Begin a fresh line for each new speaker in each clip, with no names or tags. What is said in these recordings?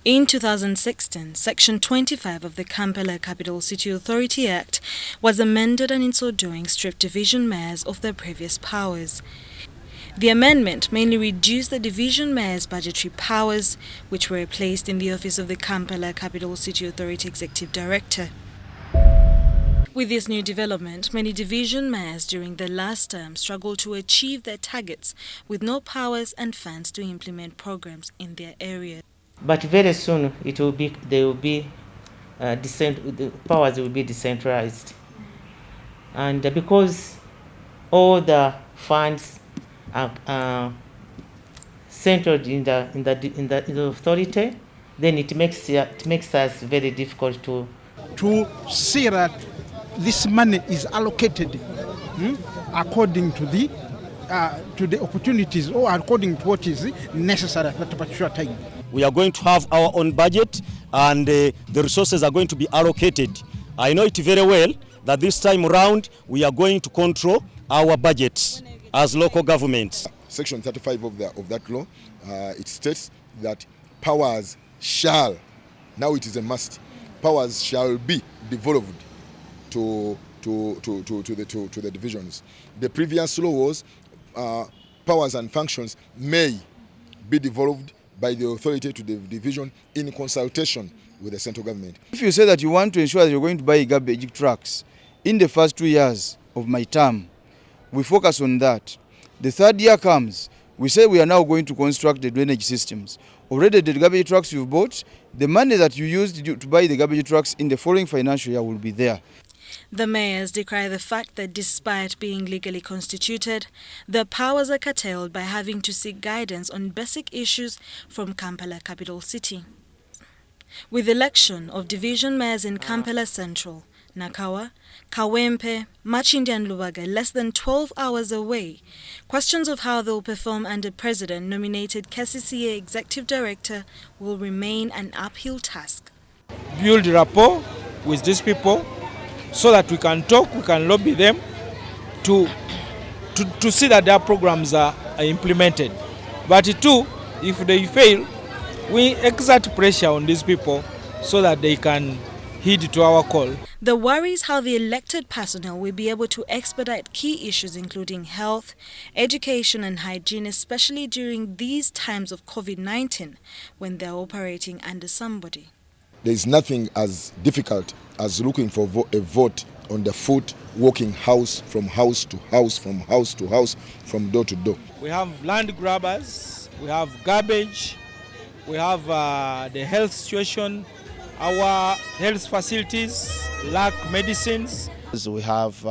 In 2016, Section 25 of the Kampala Capital City Authority Act was amended and in so doing stripped division mayors of their previous powers. The amendment mainly reduced the division mayor's budgetary powers, which were placed in the office of the Kampala Capital City Authority Executive Director. With this new development, many division mayors during the last term struggled to achieve their targets with no powers and funds to implement programs in their area.
But very soon the powers will be decentralized, and because all the funds are centered in the authority, then it makes us very difficult to
see that this money is allocated according to the opportunities or according to what is necessary at that particular time.
We are going to have our own budget, and the resources are going to be allocated. I know it very well that this time around we are going to control our budgets as local governments.
Section 35 of that law, it states that powers shall, now it is a must, powers shall be devolved to the divisions. The previous law was powers and functions may be devolved by the authority to the division in consultation with the central government.
If you say that you want to ensure that you're going to buy garbage trucks, in the first 2 years of my term, we focus on that. The third year comes, we say we are now going to construct the drainage systems. Already the garbage trucks you've bought, the money that you used to buy the garbage trucks in the following financial year will be there.
The mayors decry the fact that despite being legally constituted, their powers are curtailed by having to seek guidance on basic issues from Kampala capital city. With the election of division mayors in Kampala Central, Nakawa, Kawempe, Machindi and Lubaga less than 12 hours away, questions of how they will perform under President-nominated KCCA Executive Director will remain an uphill task.
Build rapport with these people so that we can talk, we can lobby them to see that their programs are implemented. But too, if they fail, we exert pressure on these people so that they can heed to our call.
The worry is how the elected personnel will be able to expedite key issues including health, education and hygiene, especially during these times of COVID-19 when they're operating under somebody.
There is nothing as difficult as looking for a vote on the foot, walking house from house to house, from house to house, from door to door.
We have land grabbers, we have garbage, we have the health situation. Our health facilities lack medicines.
We have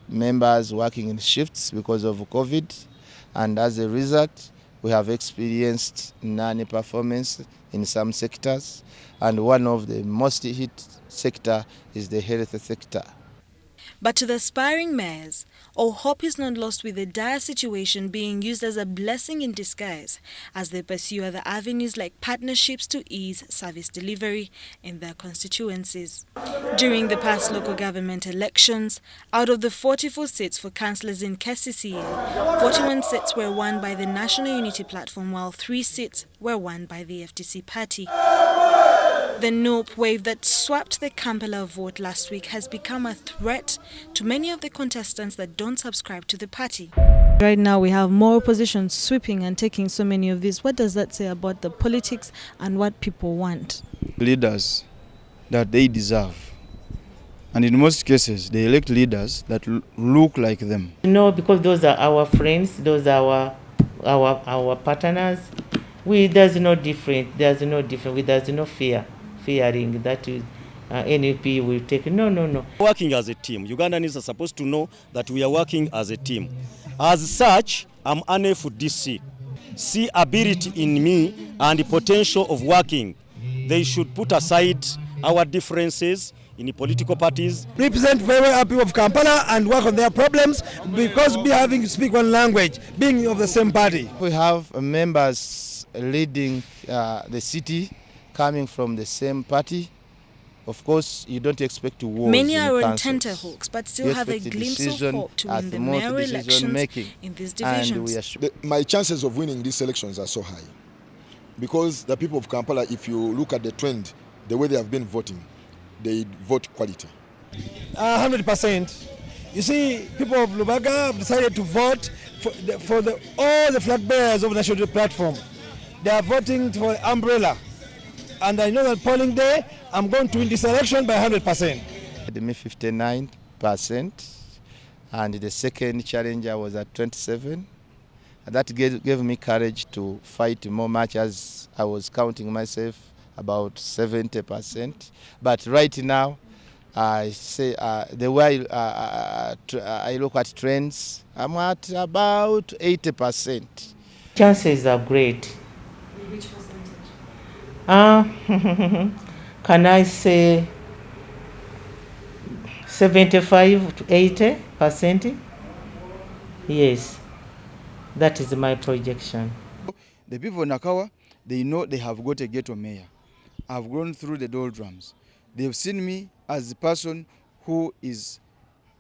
members working in shifts because of COVID, and as a result, we have experienced non-performance in some sectors, and one of the most hit sector is the health sector.
But to the aspiring mayors, all hope is not lost, with the dire situation being used as a blessing in disguise as they pursue other avenues like partnerships to ease service delivery in their constituencies. During the past local government elections, out of the 44 seats for councillors in KCCA, 41 seats were won by the National Unity Platform, while 3 seats were won by the FDC party. The NUP wave that swept the Kampala vote last week has become a threat to many of the contestants that don't subscribe to the party. Right now we have more opposition sweeping and taking so many of these. What does that say about the politics and what people want?
Leaders that they deserve. And in most cases, they elect leaders that look like them.
No, because those are our friends, those are our partners. There's no different. There's no fearing that NUP will take. No.
Working as a team. Ugandans are supposed to know that we are working as a team. As such, I'm an FDC. See ability in me and the potential of working. They should put aside our differences in the political parties.
Represent very well people of Kampala and work on their problems, because we having to speak one language, being of the same party.
We have members leading the city coming from the same party. Of course, you don't expect to wars.
Many are on tenterhooks, but still have a glimpse of hope to win the mayoral elections in these divisions.
My chances of winning these elections are so high. because the people of Kampala, if you look at the trend, the way they have been voting, they vote quality.
100%. You see, people of Lubaga have decided to vote for all the flag bearers of the national platform. They are voting for umbrella. And I know that polling day, I'm going to win this election by 100%.
Me 59%, and the second challenger was at 27%. That gave me courage to fight more much, as I was counting myself about 70%. But right now, I say the way I look at trends, I'm at about 80%.
Chances are great.
Which percentage?
Can I say 75 to 80%? Yes, that is my projection.
The people in Nakawa, they know they have got a ghetto mayor. I've gone through the doldrums. They've seen me as the person who is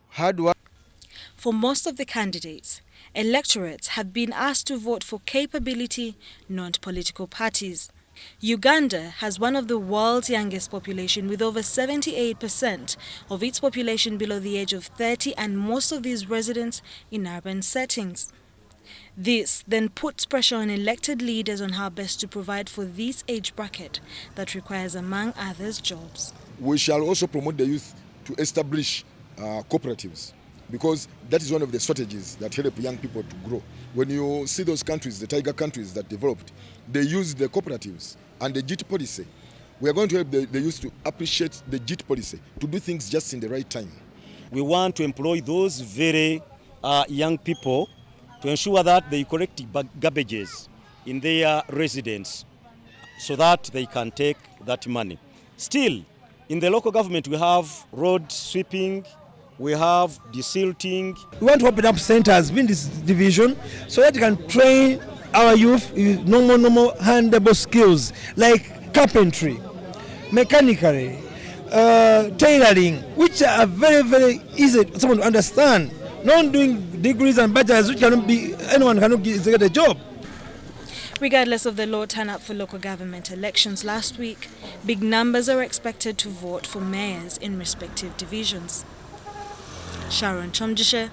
hard work.
For most of the candidates, electorates have been asked to vote for capability, not political parties. Uganda has one of the world's youngest population, with over 78% of its population below the age of 30, and most of these residents in urban settings. This then puts pressure on elected leaders on how best to provide for this age bracket that requires, among others, jobs.
We shall also promote the youth to establish cooperatives, because that is one of the strategies that help young people to grow. When you see those countries, the tiger countries that developed, they use the cooperatives and the JIT policy. We are going to help the youth to appreciate the JIT policy, to do things just in the right time.
We want to employ those very young people to ensure that they collect garbages in their residence so that they can take that money. Still, in the local government, we have road sweeping, we have desilting.
We want to open up centers in this division so that you can train our youth with normal handable skills like carpentry, mechanically, tailoring, which are very easy for someone to understand. Not doing degrees and bachelors, which anyone cannot get a job.
Regardless of the low turnout for local government elections last week, big numbers are expected to vote for mayors in respective divisions. Sharon Chomjishe,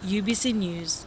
UBC News.